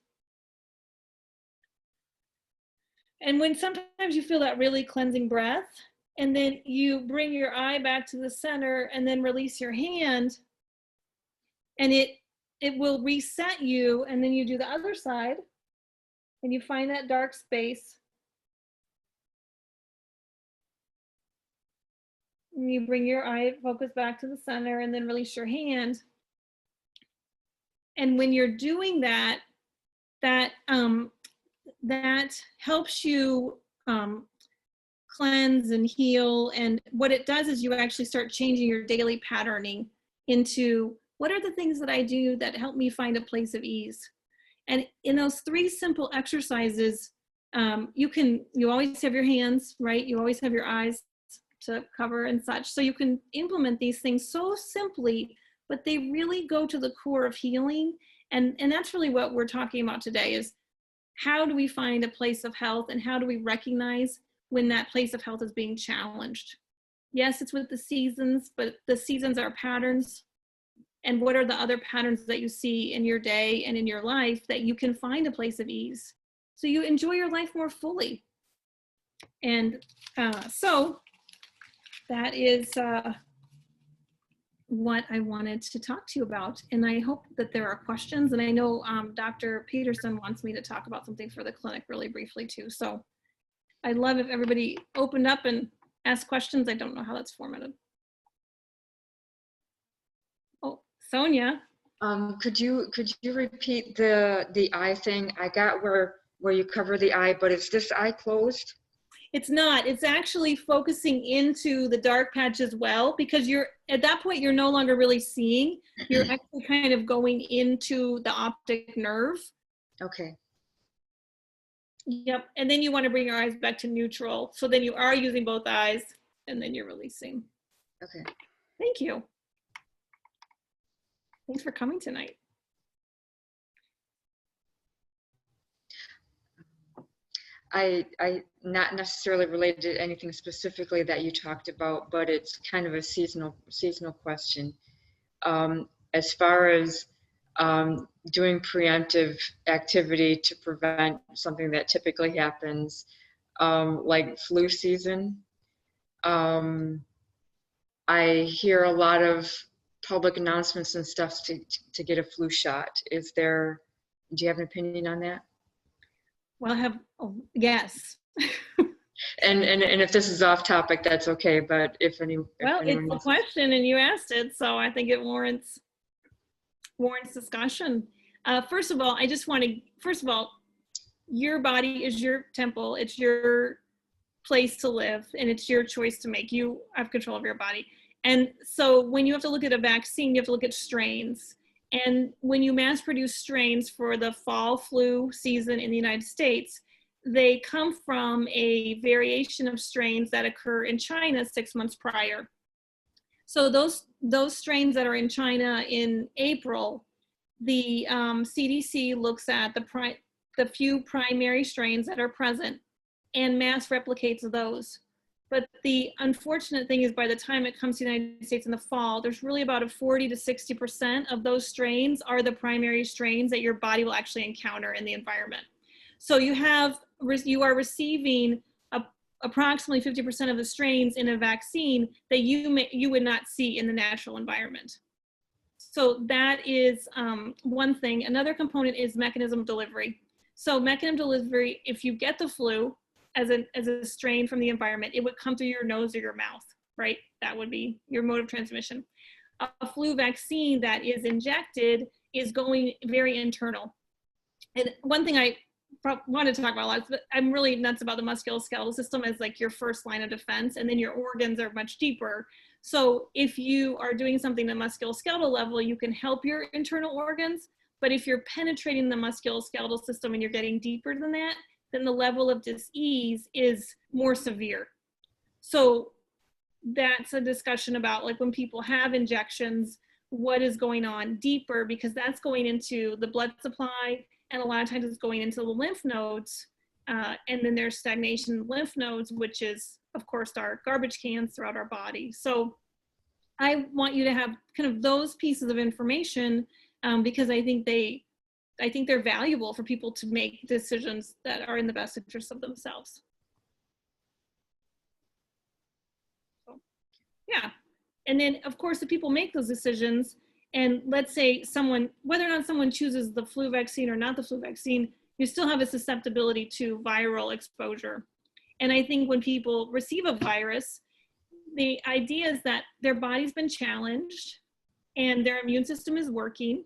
And when sometimes you feel that really cleansing breath, and then you bring your eye back to the center and then release your hand, and it will reset you. And then you do the other side and you find that dark space. And you bring your eye focus back to the center and then release your hand. And when you're doing that, that helps you cleanse and heal. And what it does is you actually start changing your daily patterning into, what are the things that I do that help me find a place of ease? And in those 3 simple exercises, you always have your hands, right? You always have your eyes to cover and such. So you can implement these things so simply, but they really go to the core of healing. And that's really what we're talking about today, is how do we find a place of health, and how do we recognize when that place of health is being challenged? Yes, it's with the seasons, but the seasons are patterns. And what are the other patterns that you see in your day and in your life that you can find a place of ease so you enjoy your life more fully? And so that is what I wanted to talk to you about. And I hope that there are questions. And I know Dr. Peterson wants me to talk about something for the clinic really briefly too. So I'd love if everybody opened up and asked questions. I don't know how that's formatted. Oh, Sonia. Could you repeat the eye thing? I got where you cover the eye, but is this eye closed? It's not. It's actually focusing into the dark patch as well, because you're at that point, you're no longer really seeing. You're actually kind of going into the optic nerve. Okay. Yep. And then you want to bring your eyes back to neutral. So then you are using both eyes, and then you're releasing. Okay. Thank you. Thanks for coming tonight. I not necessarily related to anything specifically that you talked about, but it's kind of a seasonal question. As far as doing preemptive activity to prevent something that typically happens, like flu season, I hear a lot of public announcements and stuff to get a flu shot. Do you have an opinion on that? Well, yes. And if this is off topic, that's okay. But if anyone it's a question and you asked it, so I think it warrants discussion. First of all, your body is your temple. It's your place to live, and it's your choice to make. You have control of your body. And so when you have to look at a vaccine, you have to look at strains. And when you mass produce strains for the fall flu season in the United States, they come from a variation of strains that occur in China 6 months prior. So those strains that are in China in April, the CDC looks at the few primary strains that are present and mass replicates those. But the unfortunate thing is, by the time it comes to the United States in the fall, there's really about a 40 to 60% of those strains are the primary strains that your body will actually encounter in the environment. So you are receiving approximately 50% of the strains in a vaccine that you would not see in the natural environment. So that is one thing. Another component is mechanism of delivery. So mechanism is very, if you get the flu as a strain from the environment, it would come through your nose or your mouth, right? That would be your mode of transmission. A flu vaccine that is injected is going very internal. And one thing I wanted to talk about a lot, but I'm really nuts about the musculoskeletal system as like your first line of defense, and then your organs are much deeper. So if you are doing something at the musculoskeletal level, you can help your internal organs. But if you're penetrating the musculoskeletal system and you're getting deeper than that, then the level of dis-ease is more severe. So that's a discussion about like when people have injections, what is going on deeper, because that's going into the blood supply, and a lot of times it's going into the lymph nodes, and then there's stagnation in lymph nodes, which is of course our garbage cans throughout our body. So I want you to have kind of those pieces of information, because I think they're valuable for people to make decisions that are in the best interest of themselves. So, yeah. And then of course, if people make those decisions, and let's say someone, whether or not someone chooses the flu vaccine or not the flu vaccine, you still have a susceptibility to viral exposure. And I think when people receive a virus, the idea is that their body's been challenged and their immune system is working.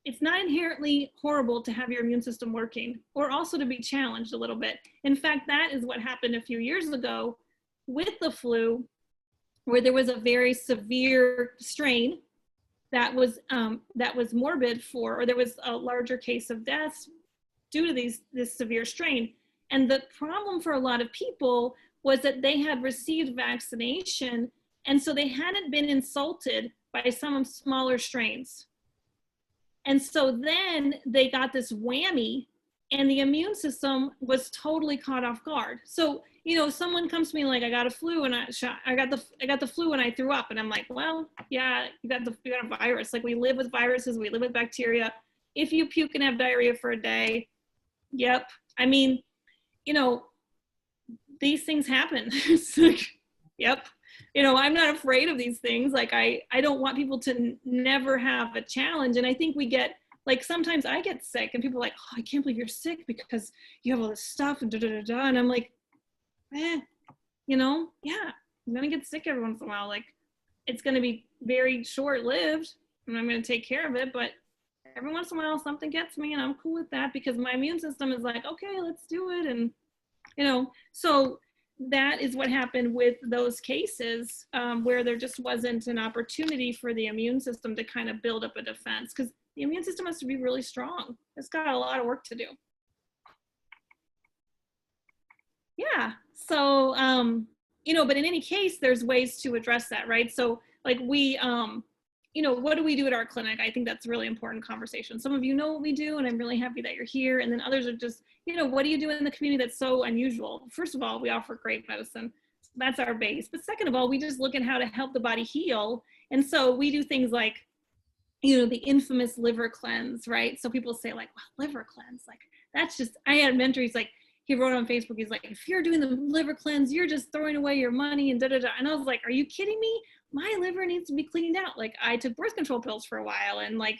It's not inherently horrible to have your immune system working, or also to be challenged a little bit. In fact, that is what happened a few years ago with the flu, where there was a very severe strain that was morbid or there was a larger case of deaths due to this severe strain. And the problem for a lot of people was that they had received vaccination, and so they hadn't been insulted by some smaller strains. And so then they got this whammy, and the immune system was totally caught off guard. So, you know, someone comes to me like, I got a flu and I got the flu and I threw up. And I'm like, well, yeah, you got a virus. Like, we live with viruses, we live with bacteria. If you puke and have diarrhea for a day, yep. I mean, you know, these things happen. It's like, yep. You know, I'm not afraid of these things. Like, I don't want people to never have a challenge. And I think we get, like, sometimes I get sick and people are like, oh, I can't believe you're sick because you have all this stuff and da da da da. And I'm like, you know, yeah, I'm gonna get sick every once in a while. Like, it's gonna be very short-lived and I'm gonna take care of it, but every once in a while something gets me, and I'm cool with that because my immune system is like, okay, let's do it. And, you know, so that is what happened with those cases, where there just wasn't an opportunity for the immune system to kind of build up a defense, because the immune system has to be really strong. It's got a lot of work to do. Yeah, so, you know, but in any case, there's ways to address that, right? So like we, you know, what do we do at our clinic? I think that's a really important conversation. Some of you know what we do, and I'm really happy that you're here. And then others are just, you know, what do you do in the community that's so unusual? First of all, we offer great medicine. That's our base. But second of all, we just look at how to help the body heal. And so we do things like, you know, the infamous liver cleanse, right? So people say like, well, liver cleanse, like that's just, I had a mentor, he's like, he wrote on Facebook, he's like, if you're doing the liver cleanse, you're just throwing away your money and da da da. And I was like, are you kidding me? My liver needs to be cleaned out. Like, I took birth control pills for a while, and like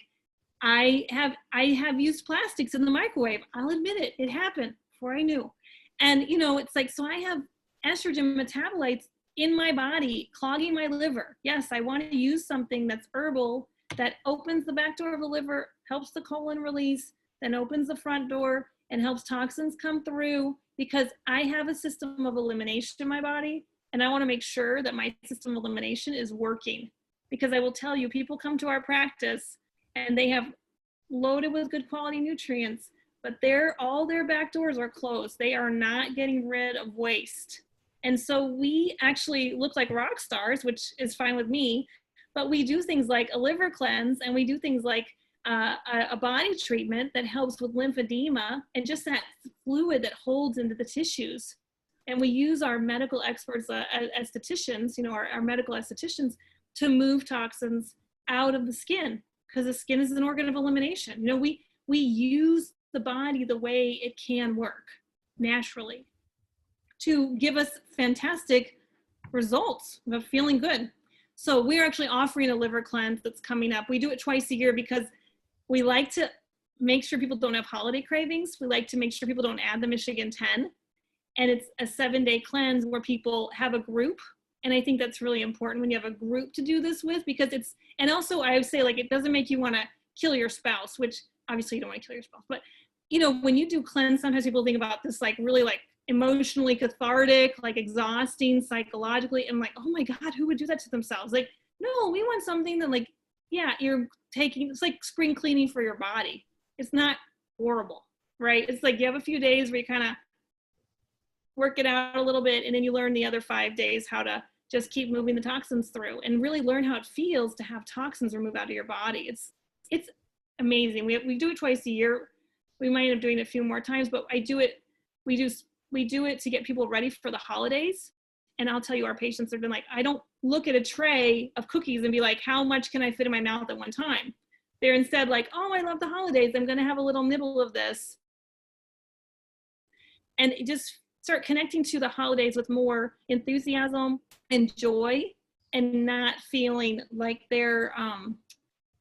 I have used plastics in the microwave. I'll admit it, it happened before I knew. And you know, it's like, so I have estrogen metabolites in my body clogging my liver. Yes, I want to use something that's herbal, that opens the back door of the liver, helps the colon release, then opens the front door and helps toxins come through, because I have a system of elimination in my body, and I want to make sure that my system of elimination is working. Because I will tell you, people come to our practice and they have loaded with good quality nutrients, but all their back doors are closed. They are not getting rid of waste. And so we actually look like rock stars, which is fine with me, but we do things like a liver cleanse, and we do things like a body treatment that helps with lymphedema and just that fluid that holds into the tissues. And we use our medical experts, estheticians, you know, our medical estheticians, to move toxins out of the skin, because the skin is an organ of elimination. You know, we use the body the way it can work naturally to give us fantastic results of feeling good. So we're actually offering a liver cleanse that's coming up. We do it twice a year because we like to make sure people don't have holiday cravings. We like to make sure people don't add the Michigan 10. And it's a 7-day cleanse where people have a group. And I think that's really important when you have a group to do this with, because it's, and also I would say, like, it doesn't make you want to kill your spouse, which obviously you don't want to kill your spouse. But, you know, when you do cleanse, sometimes people think about this, like, really, like, emotionally cathartic, like exhausting psychologically. And like, oh my God, who would do that to themselves? Like, no, we want something that, like, yeah, you're taking, it's like spring cleaning for your body. It's not horrible, right? It's like you have a few days where you kind of work it out a little bit, and then you learn the other 5 days how to just keep moving the toxins through and really learn how it feels to have toxins removed out of your body. It's amazing. We do it twice a year. We might end up doing it a few more times, but we do it to get people ready for the holidays. And I'll tell you, our patients have been like, I don't look at a tray of cookies and be like, how much can I fit in my mouth at one time? They're instead like, oh, I love the holidays. I'm going to have a little nibble of this. And just start connecting to the holidays with more enthusiasm and joy, and not feeling like they're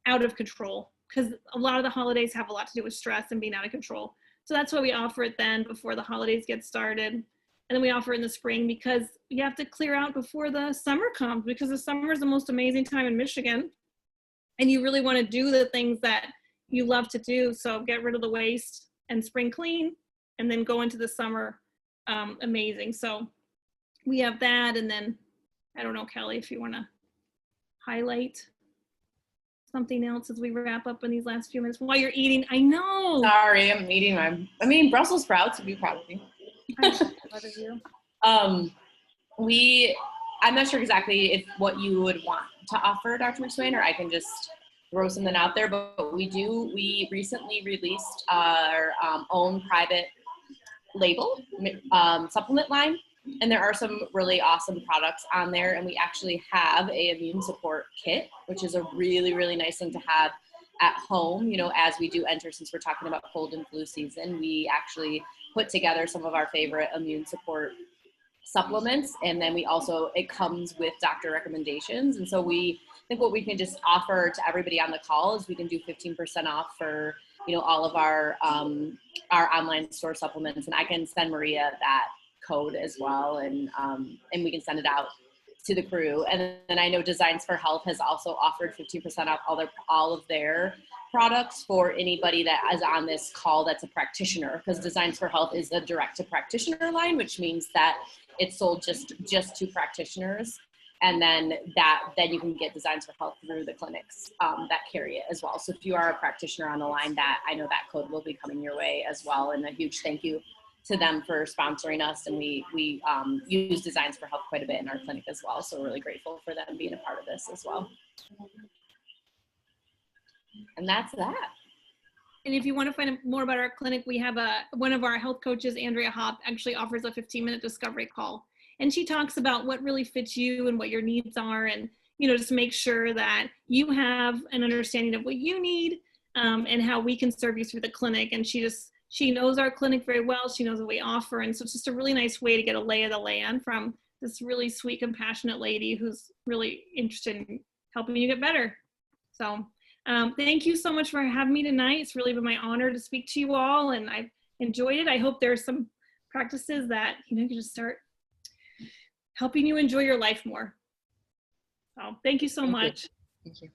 out of control. Because a lot of the holidays have a lot to do with stress and being out of control. So that's why we offer it then before the holidays get started. And then we offer it in the spring, because you have to clear out before the summer comes, because the summer is the most amazing time in Michigan. And you really want to do the things that you love to do. So get rid of the waste and spring clean, and then go into the summer amazing. So we have that. And then, I don't know, Kelly, if you want to highlight something else as we wrap up in these last few minutes while you're eating. I know. Sorry, I'm eating Brussels sprouts would be proud of me. I'm so proud of you. I'm not sure exactly if what you would want to offer, Dr. McSwain, or I can just throw something out there, but we recently released our own private label supplement line, and there are some really awesome products on there, and we actually have a immune support kit, which is a really, really nice thing to have at home, you know, as we do enter, since we're talking about cold and flu season. We actually put together some of our favorite immune support supplements, and then it comes with doctor recommendations. And so I think what we can just offer to everybody on the call is we can do 15% off for, you know, all of our online store supplements, and I can send Maria that code as well, and we can send it out to the crew. And then I know Designs for Health has also offered 15% off all of their products for anybody that is on this call that's a practitioner, because Designs for Health is a direct to practitioner line, which means that it's sold just to practitioners. And then you can get Designs for Health through the clinics that carry it as well. So if you are a practitioner on the line, I know that code will be coming your way as well. And a huge thank you to them for sponsoring us. And we use Designs for Health quite a bit in our clinic as well. So we're really grateful for them being a part of this as well. And that's that. And if you want to find out more about our clinic, we have one of our health coaches, Andrea Hopp, actually offers a 15-minute discovery call. And she talks about what really fits you and what your needs are, and, you know, just make sure that you have an understanding of what you need and how we can serve you through the clinic. And she knows our clinic very well. She knows what we offer. And so it's just a really nice way to get a lay of the land from this really sweet, compassionate lady who's really interested in helping you get better. So thank you so much for having me tonight. It's really been my honor to speak to you all, and I've enjoyed it. I hope there's some practices that, you know, you can just start helping you enjoy your life more. So thank you so much. Thank you.